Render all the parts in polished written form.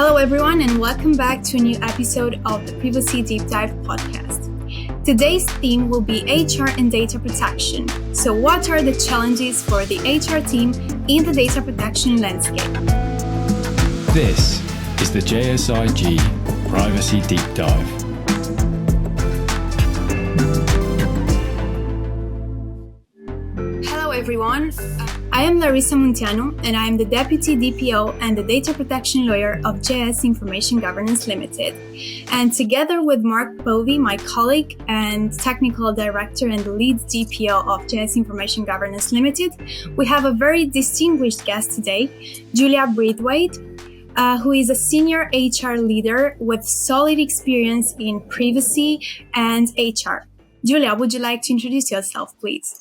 Hello everyone and welcome back to a new episode of the Privacy Deep-Dive podcast. Today's theme will be HR and data protection. So what are the challenges for the HR team in the data protection landscape? This is the JSIG Privacy Deep-Dive. Hello everyone. I am Larisa Munteanu, and I am the Deputy DPO and the Data Protection Lawyer of JS Information Governance Limited. And together with Mark Povey, my colleague and Technical Director and the lead DPO of JS Information Governance Limited, we have a very distinguished guest today, Julia Braithwaite, who is a senior HR leader with solid experience in privacy and HR. Julia, would you like to introduce yourself, please?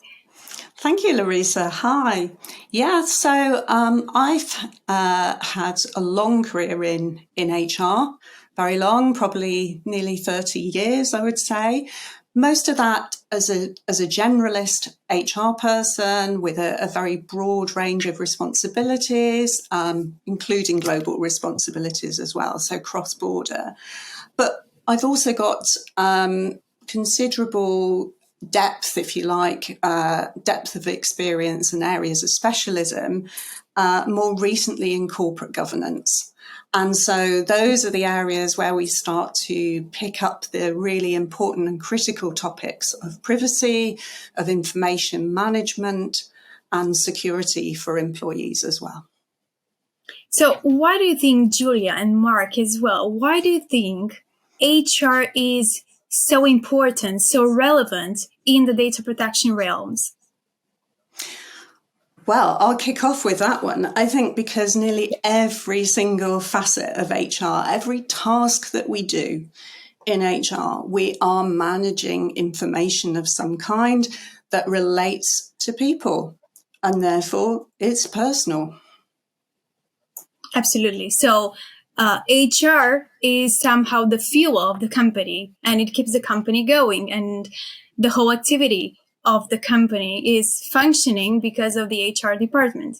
Thank you, Larisa. Hi. Yeah, so I've had a long career in HR, very long, probably nearly 30 years, I would say. Most of that as a generalist HR person with a very broad range of responsibilities, including global responsibilities as well, so cross-border. But I've also got considerable depth, if you like, depth of experience and areas of specialism, more recently in corporate governance. And so those are the areas where we start to pick up the really important and critical topics of privacy, of information management, and security for employees as well. So why do you think, Julia and Mark as well, why do you think HR is so important, so relevant in the data protection realms? Well, I'll kick off with that one. I think because nearly every single facet of HR, every task that we do in HR, we are managing information of some kind that relates to people, and therefore it's personal. Absolutely. So HR is somehow the fuel of the company, and it keeps the company going, and the whole activity of the company is functioning because of the HR department.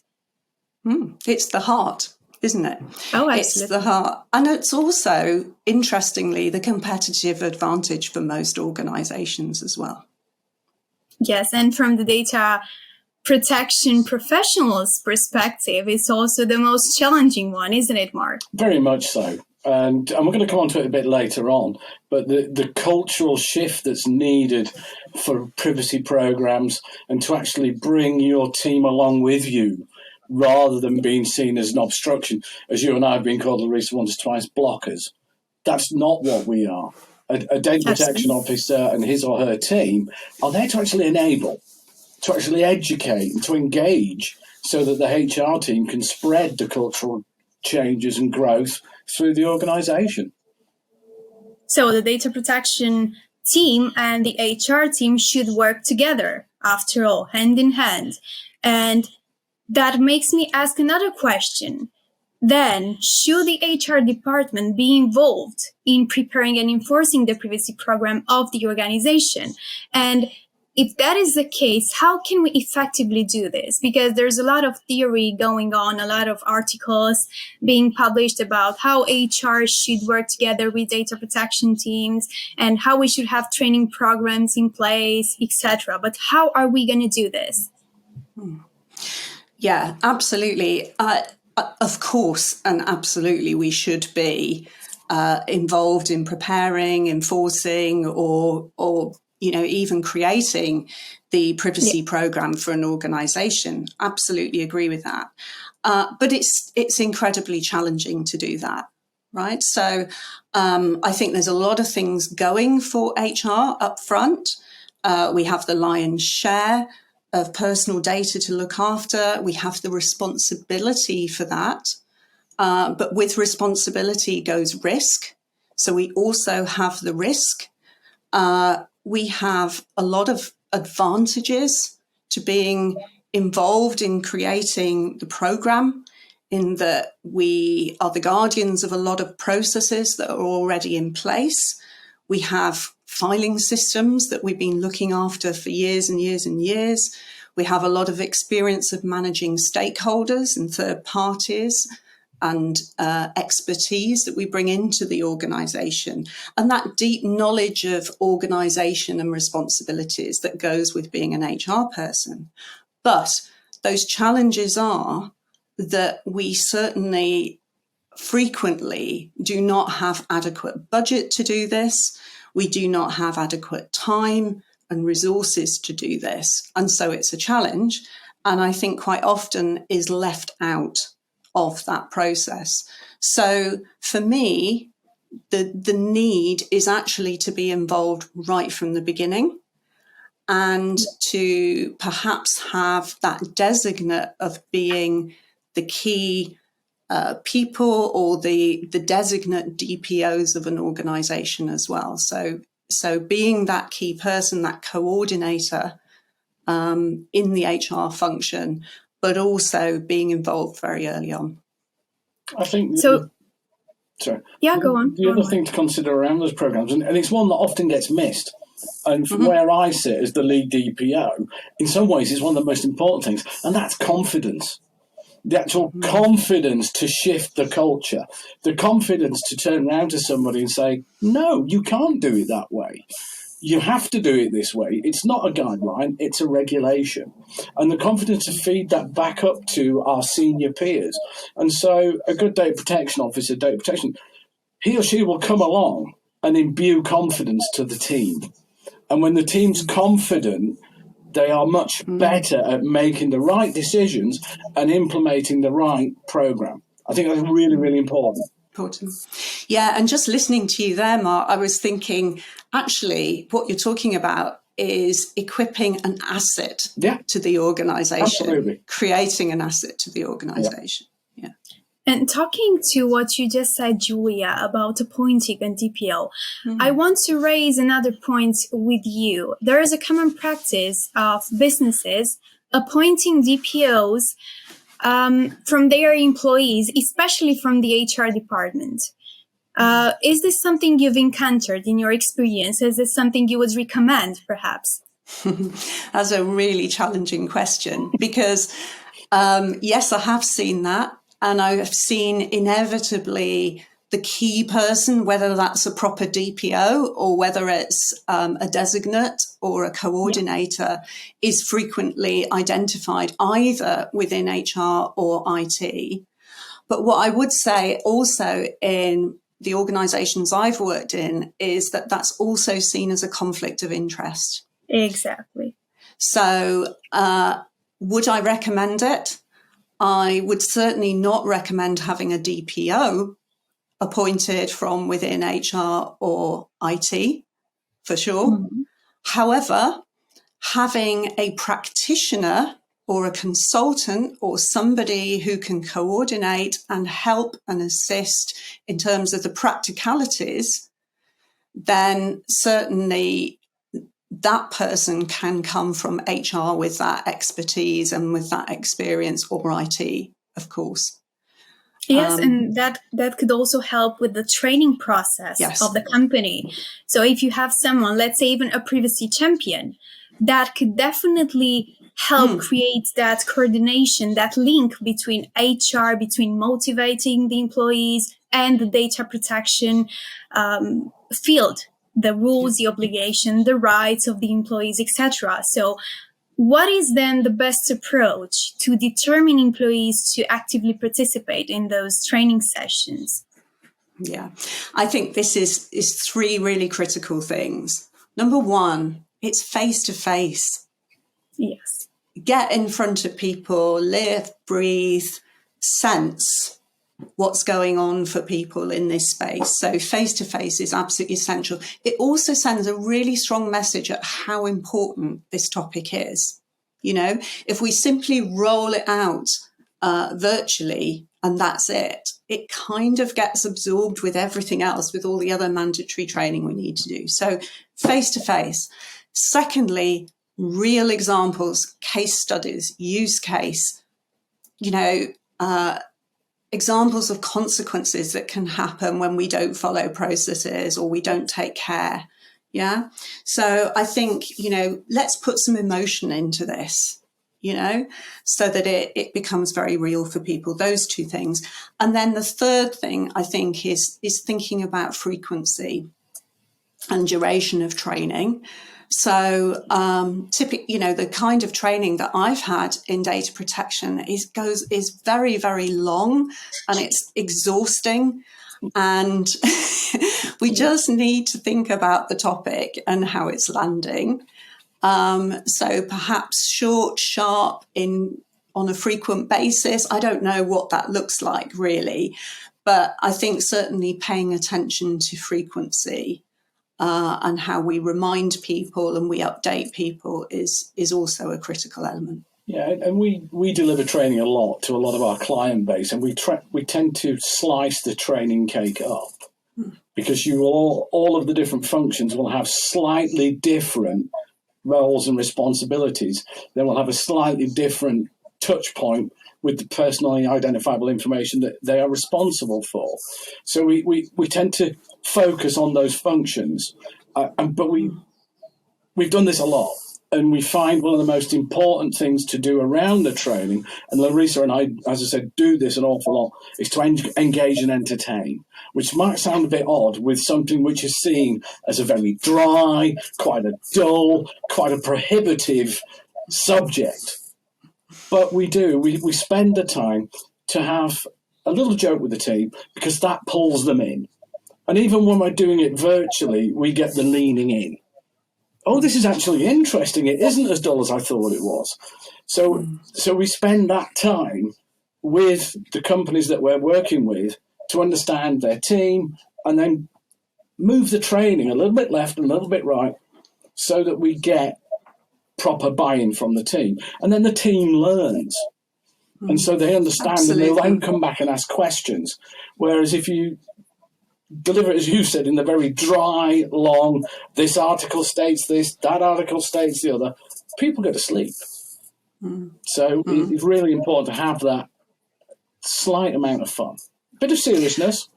It's the heart, isn't it? Oh, absolutely. It's the heart. And it's also, interestingly, the competitive advantage for most organizations as well. Yes, and from the data protection professionals' perspective, it's also the most challenging one, isn't it, Mark? Very much so. And we're going to come on to it a bit later on, but the cultural shift that's needed for privacy programs and to actually bring your team along with you rather than being seen as an obstruction, as you and I have been called, Larisa, once or twice, blockers. That's not what we are. A data protection officer and his or her team are there to actually enable, to actually educate and to engage so that the HR team can spread the cultural changes and growth through the organization. So the data protection team and the HR team should work together, after all, hand in hand. And that makes me ask another question. Then, should the HR department be involved in preparing and enforcing the privacy program of the organization? And if that is the case, how can we effectively do this? Because there's a lot of theory going on, a lot of articles being published about how HR should work together with data protection teams and how we should have training programs in place, etc. But how are we going to do this? Yeah, absolutely. Of course, and absolutely, we should be involved in preparing, enforcing, or even creating the privacy program for an organization. Absolutely agree with that. But it's incredibly challenging to do that, right? So I think there's a lot of things going for HR up front. We have the lion's share of personal data to look after. We have the responsibility for that. But with responsibility goes risk. So we also have the risk. We have a lot of advantages to being involved in creating the program, in that we are the guardians of a lot of processes that are already in place. We have filing systems that we've been looking after for years and years and years. We have a lot of experience of managing stakeholders and third parties. and expertise that we bring into the organisation, and that deep knowledge of organisation and responsibilities that goes with being an HR person. But those challenges are that we certainly frequently do not have adequate budget to do this. We do not have adequate time and resources to do this. And so it's a challenge, and I think quite often is left out of that process. So for me, the need is actually to be involved right from the beginning, and to perhaps have that designate of being the key people or the designate DPOs of an organisation as well. So being that key person, that coordinator in the HR function, but also being involved very early on. I think So, yeah, go on. The other thing to consider around those programs, and it's one that often gets missed, and from where I sit as the lead DPO, in some ways it's one of the most important things, and that's confidence. The actual confidence to shift the culture, the confidence to turn around to somebody and say, no, you can't do it that way. You have to do it this way. It's not a guideline, it's a regulation. And the confidence to feed that back up to our senior peers. And so a good data protection officer, data protection, he or she will come along and imbue confidence to the team. And when the team's confident, they are much better at making the right decisions and implementing the right program. I think that's really, really important. Yeah, and just listening to you there, Mark, I was thinking, actually, what you're talking about is equipping an asset to the organisation, creating an asset to the organisation. Yeah. And talking to what you just said, Julia, about appointing a DPO, I want to raise another point with you. There is a common practice of businesses appointing DPOs from their employees, especially from the HR department. Is this something you've encountered in your experience? Is this something you would recommend, perhaps? That's a really challenging question because, yes, I have seen that. And I have seen inevitably the key person, whether that's a proper DPO or whether it's a designate or a coordinator, is frequently identified either within HR or IT. But what I would say also in the organisations I've worked in is that that's also seen as a conflict of interest. Exactly. So would I recommend it? I would certainly not recommend having a DPO appointed from within HR or IT, for sure. However, having a practitioner or a consultant or somebody who can coordinate and help and assist in terms of the practicalities, then certainly that person can come from HR with that expertise and with that experience, or IT, of course. Yes, and that could also help with the training process of the company. So if you have someone, let's say even a privacy champion, that could definitely help create that coordination, that link between HR, between motivating the employees and the data protection field. The rules, the obligation, the rights of the employees, etc. So what is then the best approach to determine employees to actively participate in those training sessions? Yeah, I think this is three really critical things. Number one, it's face-to-face. Yes. Get in front of people, live, breathe, sense what's going on for people in this space. So face-to-face is absolutely essential. It also sends a really strong message at how important this topic is. You know, if we simply roll it out virtually and that's it, it kind of gets absorbed with everything else, with all the other mandatory training we need to do. So face-to-face. Secondly, real examples, case studies, use case, examples of consequences that can happen when we don't follow processes or we don't take care. Yeah. So I think, let's put some emotion into this. so that it becomes very real for people, those two things. And then the third thing, I think, is thinking about frequency and duration of training. So typically, the kind of training that I've had in data protection is very, very long, and it's exhausting. And we just need to think about the topic and how it's landing. So perhaps short, sharp, on a frequent basis. I don't know what that looks like really, but I think certainly paying attention to frequency and how we remind people and we update people is also a critical element. Yeah, and we deliver training a lot to a lot of our client base, and we tend to slice the training cake up because all of the different functions will have slightly different roles and responsibilities. They will have a slightly different touch point with the personally identifiable information that they are responsible for. So we tend to focus on those functions, but we've done this a lot. And we find one of the most important things to do around the training, and Larisa and I, as I said, do this an awful lot, is to engage and entertain, which might sound a bit odd with something which is seen as a very dry, quite a dull, quite a prohibitive subject. But we do. We spend the time to have a little joke with the team because that pulls them in. And even when we're doing it virtually, we get the leaning in. Oh, this is actually interesting. It isn't as dull as I thought it was. So we spend that time with the companies that we're working with to understand their team and then move the training a little bit left and a little bit right so that we get proper buy-in from the team. And then the team learns. And so they understand. Absolutely. And they'll then come back and ask questions. Whereas if you deliver it, as you said, in the very dry, long, this article states this, that article states the other, people go to sleep. So it's really important to have that slight amount of fun. Bit of seriousness,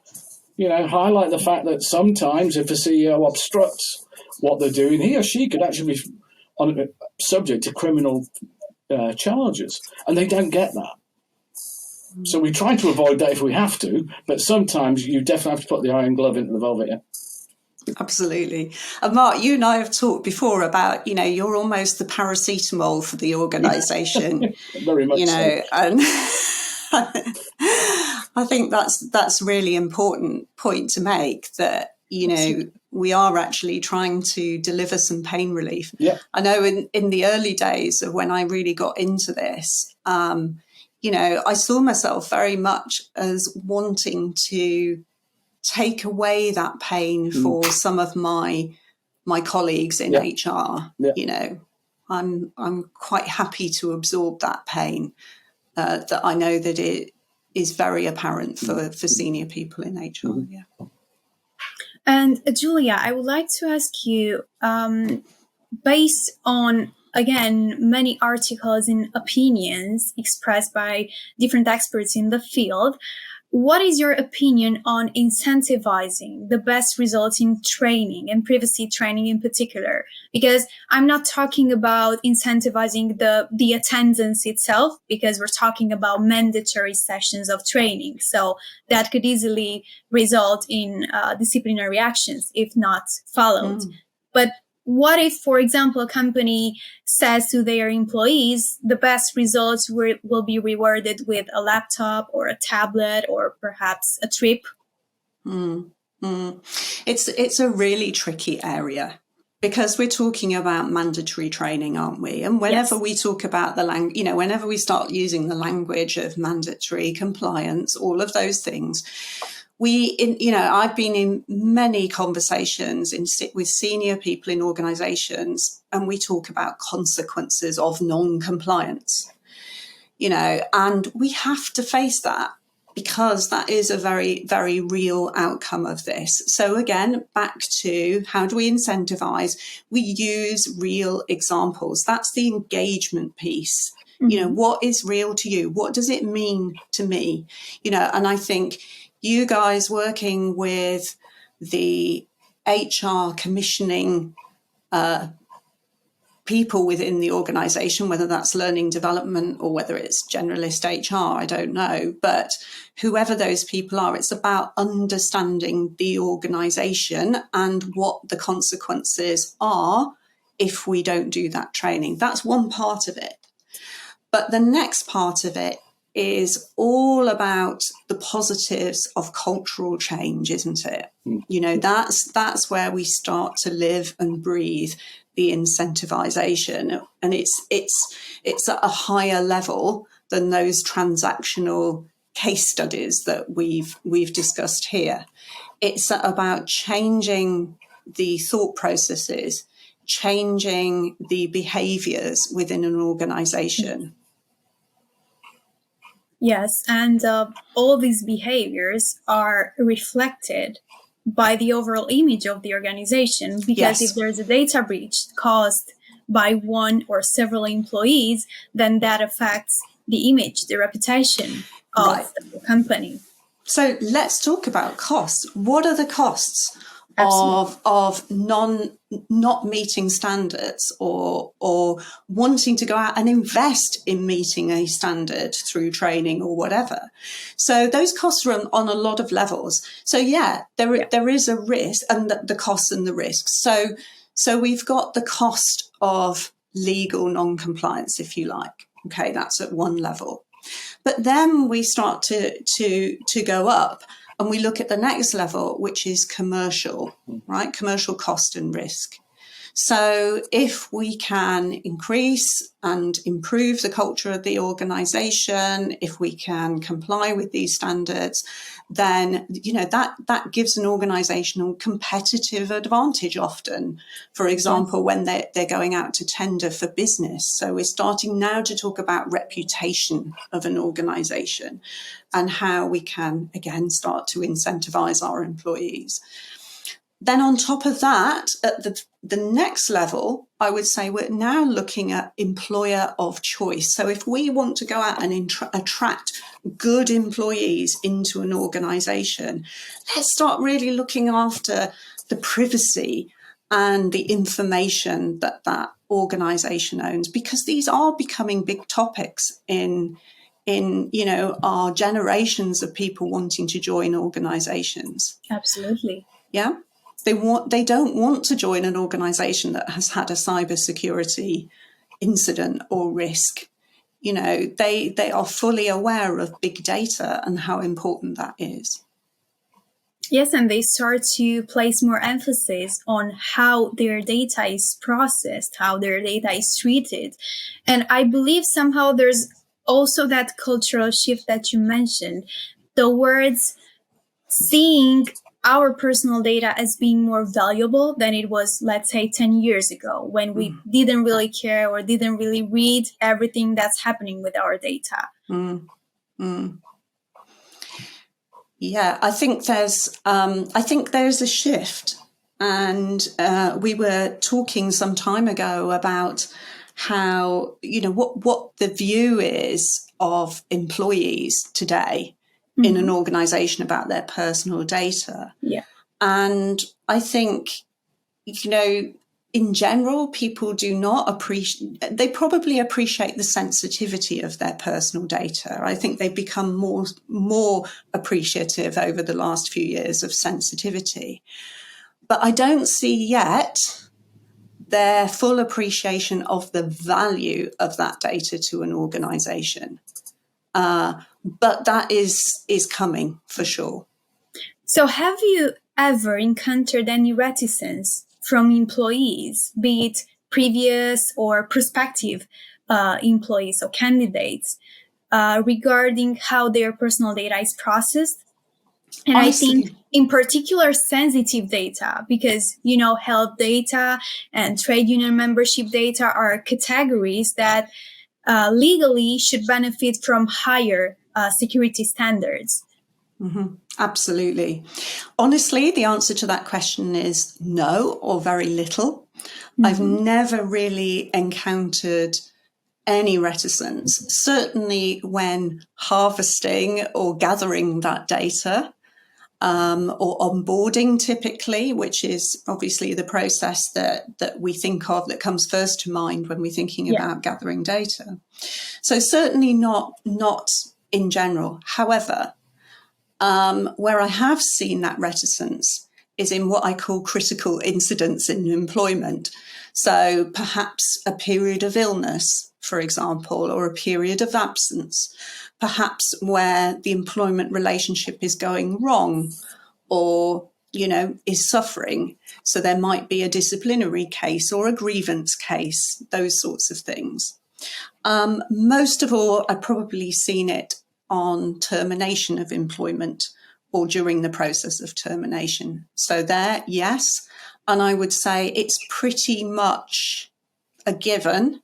highlight the fact that sometimes if a CEO obstructs what they're doing, he or she could actually be subject to criminal charges, and they don't get that. So we try to avoid that if we have to, but sometimes you definitely have to put the iron glove into the velvet. Yeah. Absolutely. And Mark, you and I have talked before about, you're almost the paracetamol for the organisation. Very much so. And I think that's really important point to make, that, we are actually trying to deliver some pain relief. Yeah. I know in the early days of when I really got into this, I saw myself very much as wanting to take away that pain for some of my colleagues in HR. Yeah. I'm quite happy to absorb that pain that I know that it is very apparent for senior people in HR. Yeah. And Julia, I would like to ask you, based on, again, many articles and opinions expressed by different experts in the field, what is your opinion on incentivizing the best results in training and privacy training in particular? Because I'm not talking about incentivizing the attendance itself, because we're talking about mandatory sessions of training. So that could easily result in disciplinary actions if not followed. But what if, for example, a company says to their employees, the best results will be rewarded with a laptop or a tablet or perhaps a trip? It's a really tricky area, because we're talking about mandatory training, aren't we? And whenever we talk about whenever we start using the language of mandatory compliance, all of those things, I've been in many conversations with senior people in organizations, and we talk about consequences of non-compliance, and we have to face that, because that is a very, very real outcome of this. So again, back to how do we incentivize? We use real examples. That's the engagement piece. What is real to you? What does it mean to me? And I think you guys working with the HR commissioning people within the organization, whether that's learning development or whether it's generalist HR, I don't know. But whoever those people are, it's about understanding the organization and what the consequences are if we don't do that training. That's one part of it. But the next part of it is all about the positives of cultural change, isn't it? You know, that's where we start to live and breathe the incentivization, and it's at a higher level than those transactional case studies that we've discussed here. It's about changing the thought processes, changing the behaviors within an organization. Yes, and all these behaviors are reflected by the overall image of the organization, because if there's a data breach caused by one or several employees, then that affects the image, the reputation of the company. So let's talk about costs. What are the costs of not meeting standards or wanting to go out and invest in meeting a standard through training or whatever? So those costs run on a lot of levels. So there is a risk, and the costs and the risks. So we've got the cost of legal non-compliance, if you like. Okay, that's at one level. But then we start to go up, and we look at the next level, which is commercial, right? Commercial cost and risk. So if we can increase and improve the culture of the organization, if we can comply with these standards, then, you know, that gives an organization a competitive advantage often. For example, when they're going out to tender for business. So we're starting now to talk about reputation of an organization and how we can, again, start to incentivize our employees. Then on top of that, at the next level, I would say we're now looking at employer of choice. So if we want to go out and attract good employees into an organization, let's start really looking after the privacy and the information that organization owns, because these are becoming big topics in you know, our generations of people wanting to join organizations. Absolutely. Yeah. They don't want to join an organization that has had a cybersecurity incident or risk. You know, they are fully aware of big data and how important that is. Yes, and they start to place more emphasis on how their data is processed, how their data is treated. And I believe somehow there's also that cultural shift that you mentioned, towards seeing our personal data as being more valuable than it was, let's say, 10 years ago, when we didn't really care or didn't really read everything that's happening with our data. Yeah, I think there's a shift. And we were talking some time ago about how, you know, what the view is of employees today in an organization about their personal data. Yeah. And I think, you know, in general, people do not they probably appreciate the sensitivity of their personal data. I think they've become more appreciative over the last few years of sensitivity. But I don't see yet their full appreciation of the value of that data to an organization. But that is coming for sure. So have you ever encountered any reticence from employees, be it previous or prospective employees or candidates, regarding how their personal data is processed? And honestly, I think in particular sensitive data, because, you know, health data and trade union membership data are categories that legally should benefit from higher security standards. Mm-hmm. Absolutely. Honestly, the answer to that question is no, or very little. I've never really encountered any reticence, certainly when harvesting or gathering that data. or onboarding typically, which is obviously the process that we think of, that comes first to mind when we're thinking about gathering data. So certainly not in general. However, where I have seen that reticence is in what I call critical incidents in employment. So perhaps a period of illness, for example, or a period of absence, perhaps where the employment relationship is going wrong or, is suffering. So there might be a disciplinary case or a grievance case, those sorts of things. Most of all, I've probably seen it on termination of employment or during the process of termination. So there, yes. And I would say it's pretty much a given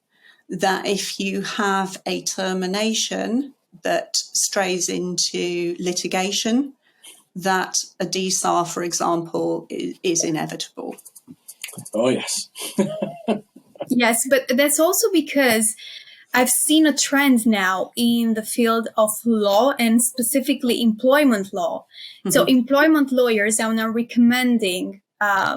that if you have a termination that strays into litigation, that a DSAR, for example, is inevitable. Oh, yes. Yes, but that's also because I've seen a trend now in the field of law and specifically employment law. Mm-hmm. So employment lawyers are now recommending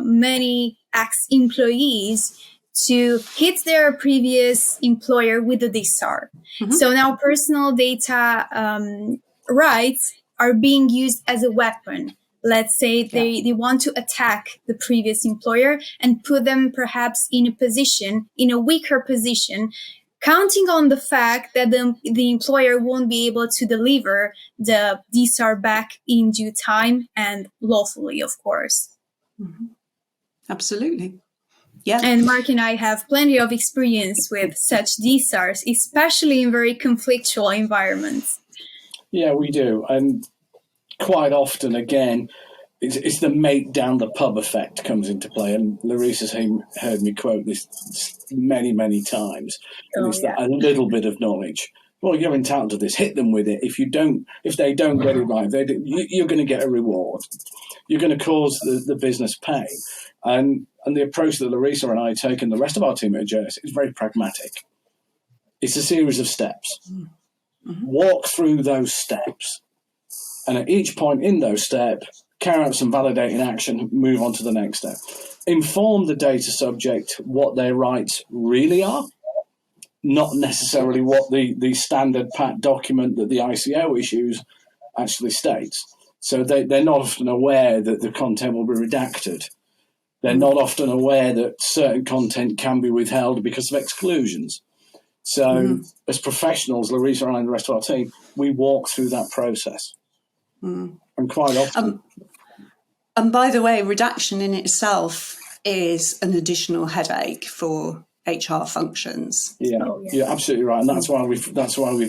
many ex-employees to hit their previous employer with a DSAR. Mm-hmm. So now personal data rights are being used as a weapon. Let's say they want to attack the previous employer and put them perhaps in a weaker position, counting on the fact that the employer won't be able to deliver the DSAR back in due time and lawfully, of course. Mm-hmm. Absolutely. Yeah. And Mark and I have plenty of experience with such DSARs, especially in very conflictual environments. Yeah, we do. And quite often, again, it's the mate down the pub effect comes into play. And Larisa's heard me quote this many, many times. And it's that a little bit of knowledge. Well, you're entitled to this. Hit them with it. If they don't get it right, you're going to get a reward. You're going to cause the business pain. And the approach that Larisa and I take and the rest of our team at JS is very pragmatic. It's a series of steps. Mm-hmm. Walk through those steps. And at each point in those steps, carry out some validating action, move on to the next step. Inform the data subject what their rights really are, not necessarily what the standard PAT document that the ICO issues actually states. So they're not often aware that the content will be redacted. They're not often aware that certain content can be withheld because of exclusions. So as professionals, Larisa and I and the rest of our team, we walk through that process. And quite often... and by the way, redaction in itself is an additional headache for HR functions. Yeah, you're absolutely right. And that's why we've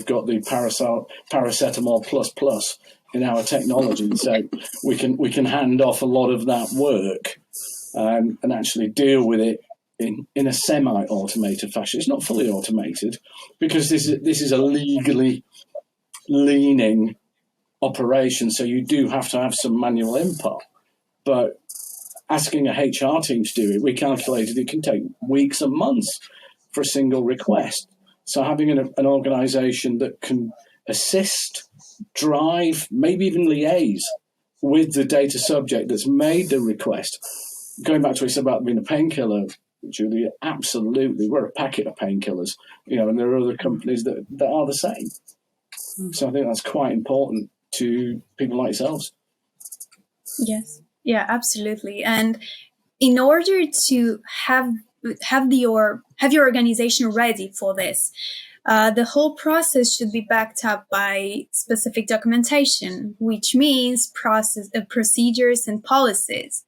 got the paracetamol plus in our technology. So we can hand off a lot of that work and actually deal with it in a semi-automated fashion. It's not fully automated because this is a legally leaning operation, so you do have to have some manual input. But asking a HR team to do it, we calculated it can take weeks and months for a single request. So having an organisation that can assist, drive, maybe even liaise with the data subject that's made the request. Going back to what you said about being a painkiller, Julia, absolutely. We're a packet of painkillers, and there are other companies that are the same. So I think that's quite important to people like yourselves. Yes. Yeah, absolutely. And in order to have your organization ready for this, the whole process should be backed up by specific documentation, which means procedures and policies.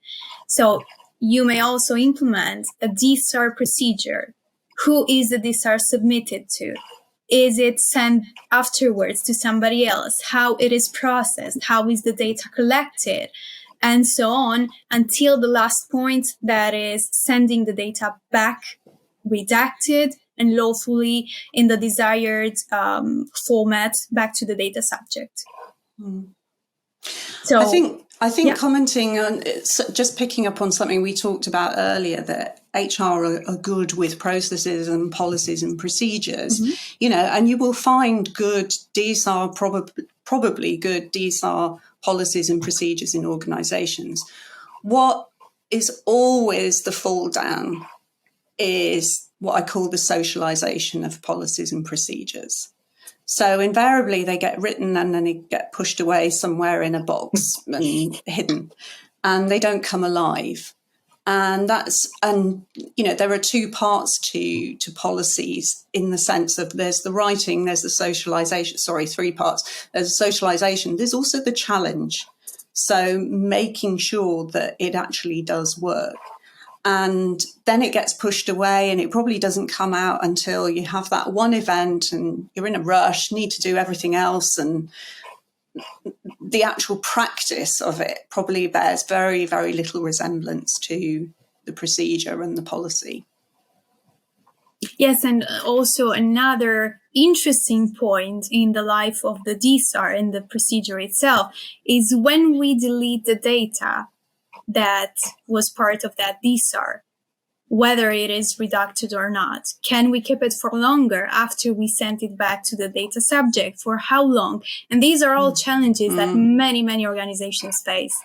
So you may also implement a DSAR procedure. Who is the DSAR submitted to? Is it sent afterwards to somebody else? How it is processed? How is the data collected? And so on until the last point, that is sending the data back, redacted and lawfully in the desired format back to the data subject. So I think commenting on, just picking up on something we talked about earlier, that HR are good with processes and policies and procedures, and you will find good DSAR, probably good DSAR policies and procedures in organisations. What is always the fall down is what I call the socialisation of policies and procedures. So invariably they get written and then they get pushed away somewhere in a box and hidden, and they don't come alive. And there are two parts to policies, in the sense of there's the writing, there's the socialisation, three parts. There's the socialisation, there's also the challenge. So making sure that it actually does work. And then it gets pushed away, and it probably doesn't come out until you have that one event and you're in a rush, need to do everything else. And the actual practice of it probably bears very, very little resemblance to the procedure and the policy. Yes, and also another interesting point in the life of the DSAR and the procedure itself is when we delete the data that was part of that DSAR, whether it is redacted or not. Can we keep it for longer after we sent it back to the data subject? For how long? And these are all challenges that many, many organizations face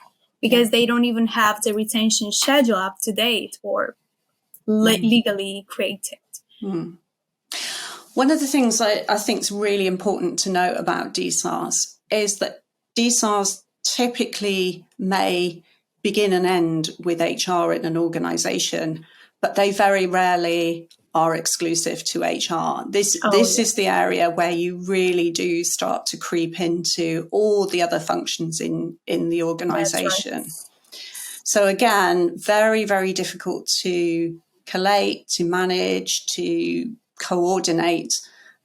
because they don't even have the retention schedule up to date or legally created. One of the things I think is really important to note about DSARs is that DSARs typically may begin and end with HR in an organisation, but they very rarely are exclusive to HR. This is the area where you really do start to creep into all the other functions in the organisation. Right. So again, very, very difficult to collate, to manage, to coordinate,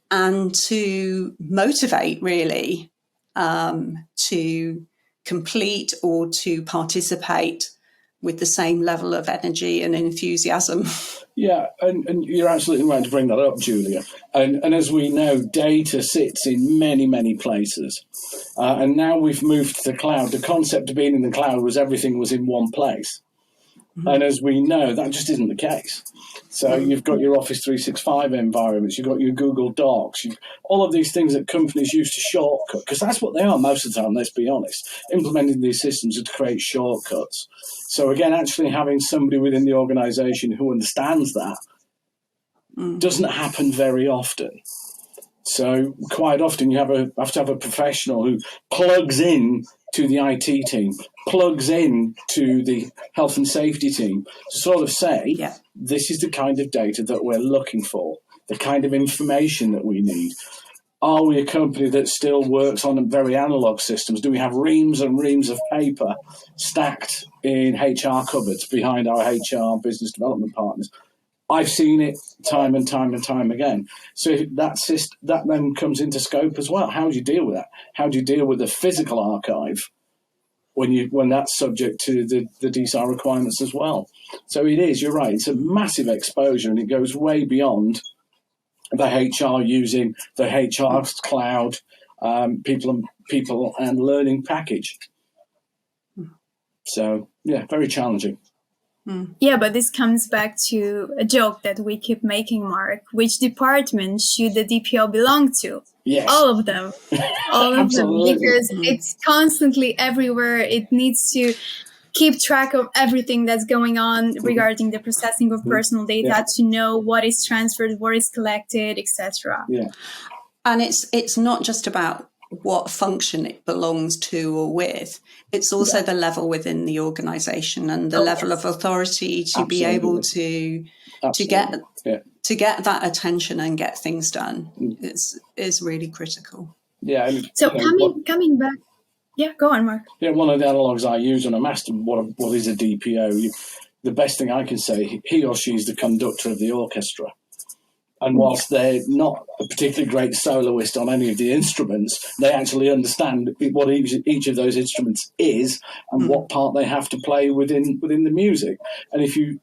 and to motivate, really, to complete or to participate with the same level of energy and enthusiasm. Yeah, and you're absolutely right to bring that up, Julia. And as we know, data sits in many, many places. And now we've moved to the cloud. The concept of being in the cloud was everything was in one place. And as we know, that just isn't the case. So you've got your Office 365 environments, you've got your Google Docs, all of these things that companies use to shortcut, because that's what they are most of the time, let's be honest. Implementing these systems are to create shortcuts. So again, actually having somebody within the organization who understands that doesn't happen very often. So quite often you have to have a professional who plugs in to the IT team, plugs in to the health and safety team to sort of say, this is the kind of data that we're looking for, the kind of information that we need. Are we a company that still works on very analog systems? Do we have reams and reams of paper stacked in HR cupboards behind our HR business development partners? I've seen it time and time and time again. So that then comes into scope as well. How do you deal with that? How do you deal with the physical archive when that's subject to the DSAR requirements as well? So it is, you're right, it's a massive exposure, and it goes way beyond the HR using the HR cloud people and learning package. So, yeah, very challenging. Yeah, but this comes back to a joke that we keep making, Mark. Which department should the DPO belong to? Yes. All of them. All of them. Because it's constantly everywhere. It needs to keep track of everything that's going on regarding the processing of personal data to know what is transferred, what is collected, etc. Yeah. And it's not just about what function it belongs to or with. It's also the level within the organisation and the level of authority to be able to get that attention and get things done. Is really critical. Yeah. So coming back. Yeah, go on, Mark. Yeah, one of the analogues I use when I'm asked what is a DPO, the best thing I can say, he or she is the conductor of the orchestra. And whilst they're not a particularly great soloist on any of the instruments, they actually understand what each of those instruments is and what part they have to play within the music. And if you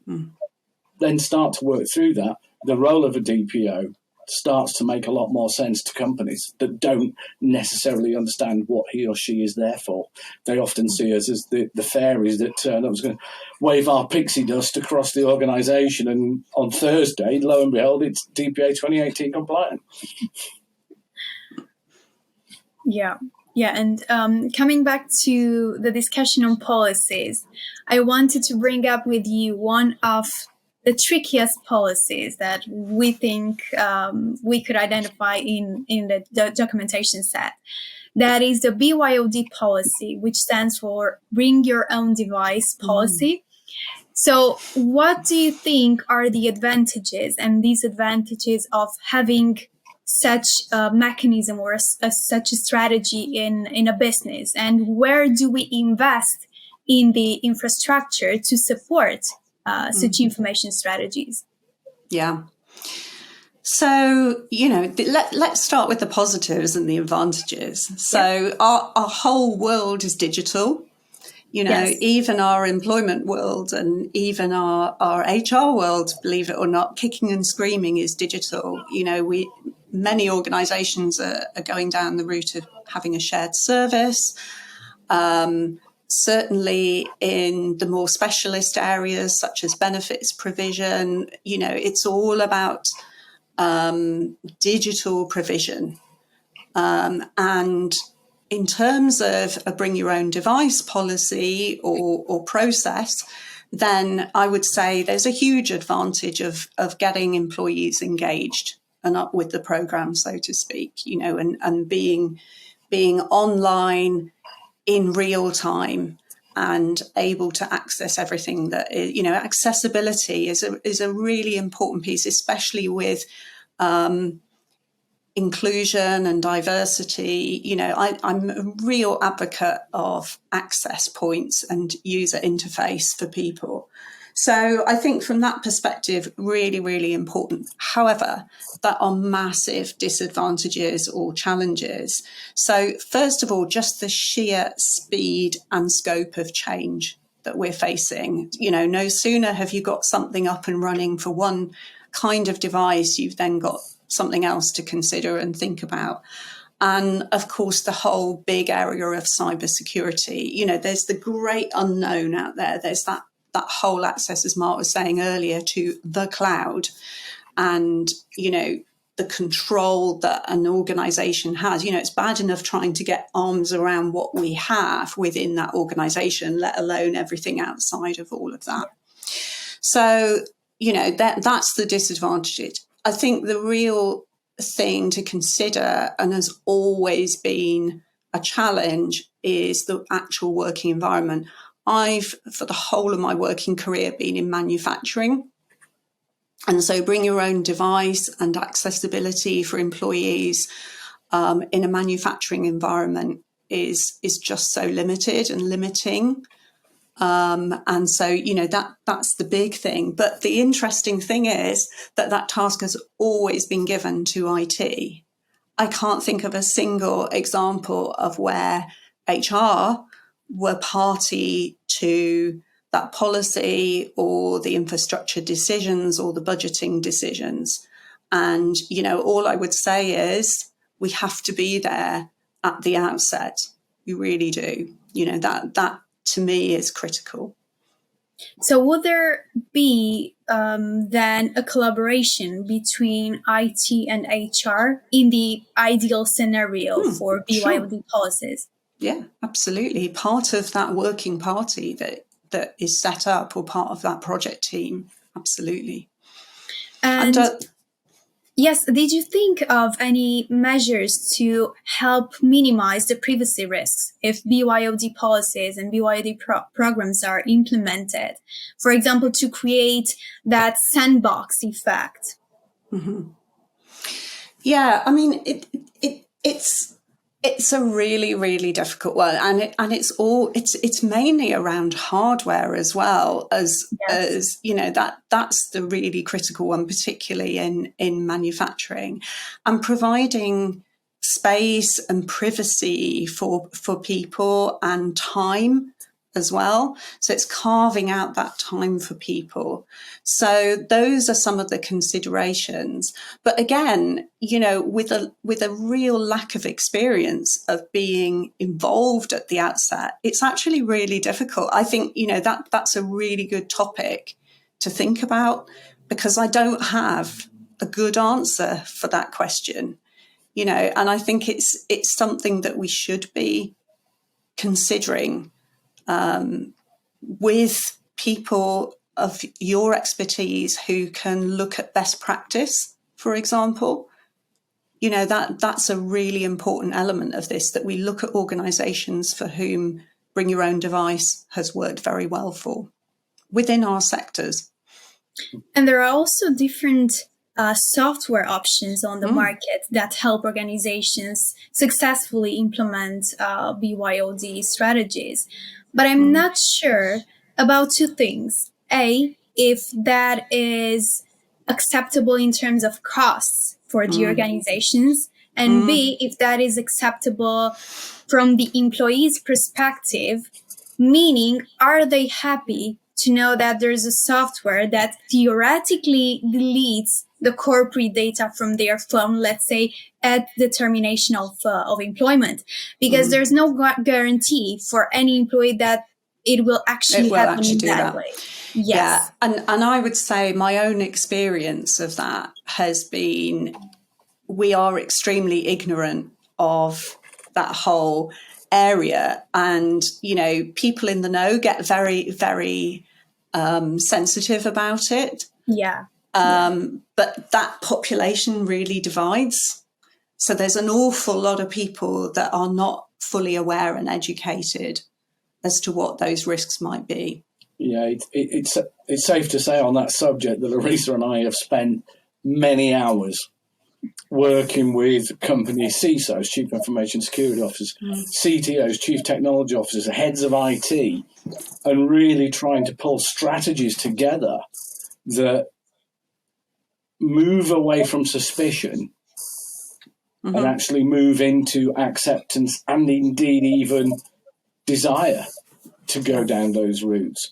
then start to work through that, the role of a DPO starts to make a lot more sense to companies that don't necessarily understand what he or she is there for. They often see us as the fairies that turn up, was going to wave our pixie dust across the organisation, and on Thursday, lo and behold, it's DPA 2018 compliant. Yeah. Yeah, and coming back to the discussion on policies, I wanted to bring up with you one of the trickiest policies that we think we could identify in the documentation set. That is the BYOD policy, which stands for Bring Your Own Device policy. So what do you think are the advantages and disadvantages of having such a mechanism or such a strategy in a business? And where do we invest in the infrastructure to support such information strategies? Yeah. So, let's start with the positives and the advantages. So our whole world is digital. Yes. Even our employment world and even our HR world, believe it or not, kicking and screaming is digital. Many organizations are going down the route of having a shared service. Certainly in the more specialist areas, such as benefits provision, it's all about digital provision. And in terms of a bring your own device policy or process, then I would say there's a huge advantage of getting employees engaged and up with the program, so to speak, and being online in real time and able to access everything that accessibility is a really important piece, especially with inclusion and diversity. I'm a real advocate of access points and user interface for people. So I think from that perspective, really, really important. However, there are massive disadvantages or challenges. So first of all, just the sheer speed and scope of change that we're facing. No sooner have you got something up and running for one kind of device, you've then got something else to consider and think about. And of course, the whole big area of cybersecurity. There's the great unknown out there. There's that whole access, as Mark was saying earlier, to the cloud and, the control that an organization has. It's bad enough trying to get arms around what we have within that organization, let alone everything outside of all of that. So, that's the disadvantage. I think the real thing to consider, and has always been a challenge, is the actual working environment. I've, for the whole of my working career, been in manufacturing. And so bring your own device and accessibility for employees in a manufacturing environment is just so limited and limiting. And so, that's the big thing. But the interesting thing is that task has always been given to IT. I can't think of a single example of where HR were party to that policy or the infrastructure decisions or the budgeting decisions. And, all I would say is we have to be there at the outset. We really do. That to me is critical. So would there be then a collaboration between IT and HR in the ideal scenario for BYOD policies? Yeah, absolutely. Part of that working party that is set up, or part of that project team. Absolutely. And yes, did you think of any measures to help minimize the privacy risks if BYOD policies and BYOD programs are implemented? For example, to create that sandbox effect. Mm-hmm. Yeah, I mean, it's a really, really difficult one, and it's mainly around hardware as well as that's the really critical one, particularly in manufacturing, and providing space and privacy for people and time as well. So it's carving out that time for people. So those are some of the considerations. But again, with a real lack of experience of being involved at the outset, it's actually really difficult. I think, that's a really good topic to think about, because I don't have a good answer for that question. and I think it's something that we should be considering with people of your expertise who can look at best practice, for example. That's a really important element of this, that we look at organisations for whom bring your own device has worked very well for within our sectors. And there are also different software options on the market that help organizations successfully implement BYOD strategies. But I'm not sure about two things. A, if that is acceptable in terms of costs for the organizations, and B, if that is acceptable from the employee's perspective, meaning, are they happy to know that there's a software that theoretically deletes the corporate data from their phone, let's say, at the termination of employment? Because there's no guarantee for any employee that it will actually happen in that way. Yes. Yeah. And I would say my own experience of that has been, we are extremely ignorant of that whole area, and people in the know get very, very sensitive about it. But that population really divides. So there's an awful lot of people that are not fully aware and educated as to what those risks might be. Yeah, it's safe to say on that subject that Larisa and I have spent many hours working with company CISOs, Chief Information Security Officers, CTOs, Chief Technology Officers, heads of IT, and really trying to pull strategies together that move away from suspicion and actually move into acceptance and indeed even desire to go down those routes.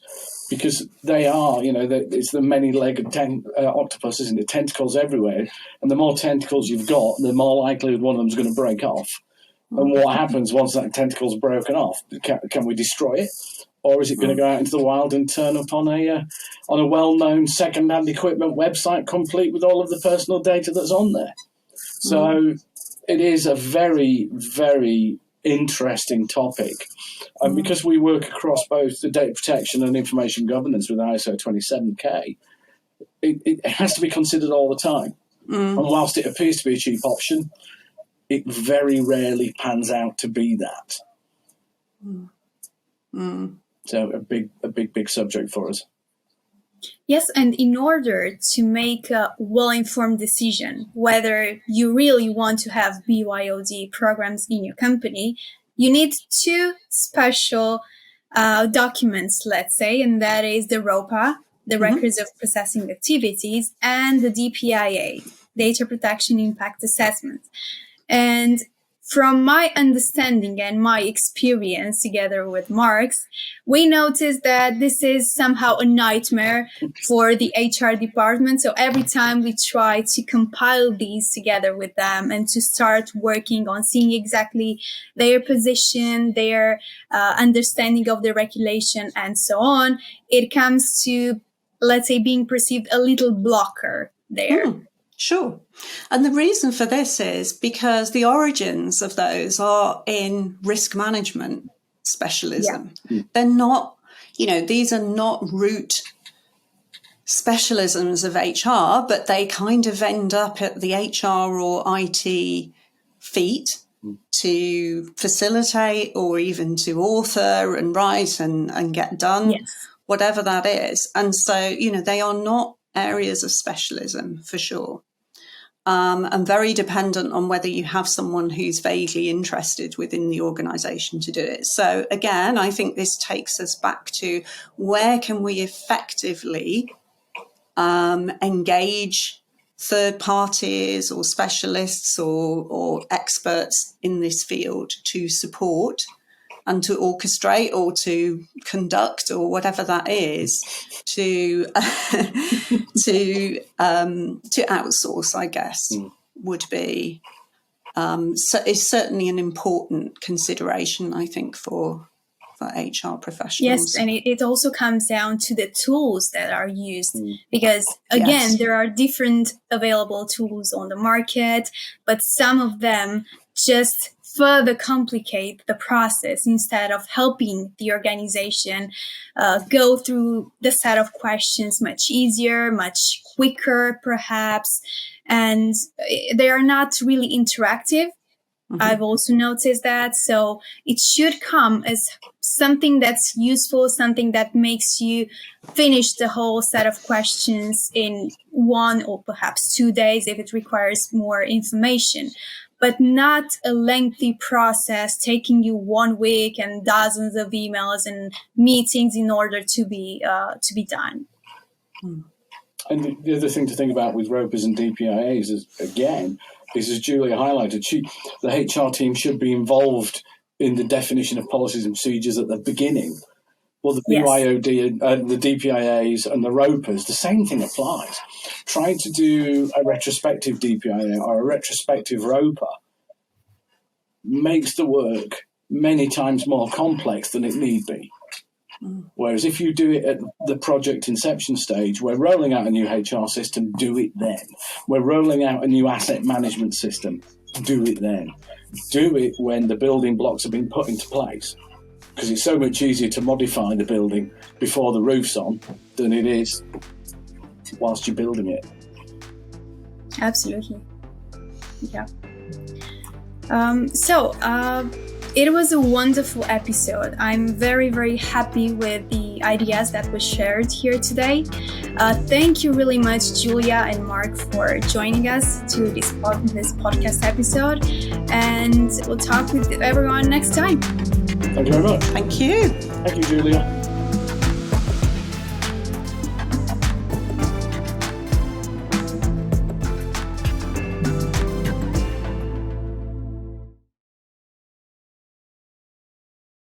Because they are, it's the many-legged octopus, isn't it? Tentacles everywhere. And the more tentacles you've got, the more likely one of them's going to break off. And what happens once that tentacle's broken off? Can we destroy it? Or is it going to go out into the wild and turn up on a well-known second-hand equipment website complete with all of the personal data that's on there? So it is a very, very interesting topic. And because we work across both the data protection and information governance with ISO 27K, it has to be considered all the time. And whilst it appears to be a cheap option, it very rarely pans out to be that. So a big subject for us. Yes, and in order to make a well-informed decision whether you really want to have BYOD programs in your company, you need two special documents, let's say, and that is the ROPA, the Records of Processing Activities, and the DPIA, Data Protection Impact Assessment. And from my understanding and my experience together with Mark's, we noticed that this is somehow a nightmare for the HR department. So every time we try to compile these together with them and to start working on seeing exactly their position, their understanding of the regulation and so on, it comes to, let's say, being perceived a little blocker there. Sure. And the reason for this is because the origins of those are in risk management specialism. They're not, these are not root specialisms of HR, but they kind of end up at the HR or IT feet to facilitate or even to author and write and get done, whatever that is. And so, they are not areas of specialism for sure. And very dependent on whether you have someone who's vaguely interested within the organisation to do it. So again, I think this takes us back to where can we effectively engage third parties or specialists or experts in this field to support and to orchestrate or to conduct or whatever that is to outsource, I guess, would be so is certainly an important consideration, I think, for for HR professionals. Yes, and it also comes down to the tools that are used, because again, Yes. there are different available tools on the market, but some of them just further complicate the process instead of helping the organization go through the set of questions much easier, much quicker, perhaps, and they are not really interactive. I've also noticed that. So it should come as something that's useful, something that makes you finish the whole set of questions in 1 or perhaps 2 days if it requires more information, but not a lengthy process taking you 1 week and dozens of emails and meetings in order to be done. And the other thing to think about with ROPAs and DPIAs is, again, is as Julia highlighted, the HR team should be involved in the definition of policies and procedures at the beginning. Well, the BYOD, the DPIAs and the ROPAs, the same thing applies. Trying to do a retrospective DPIA or a retrospective ROPA makes the work many times more complex than it need be. Whereas if you do it at the project inception stage, we're rolling out a new HR system, do it then. We're rolling out a new asset management system, do it then. Do it when the building blocks have been put into place. Because it's so much easier to modify the building before the roof's on than it is whilst you're building it. Absolutely. Yeah. It was a wonderful episode. I'm very, very happy with the ideas that were shared here today. Thank you really much, Julia and Mark, for joining us to this podcast episode. And we'll talk with everyone next time. Thank you very much. Thank you. Thank you, Julia.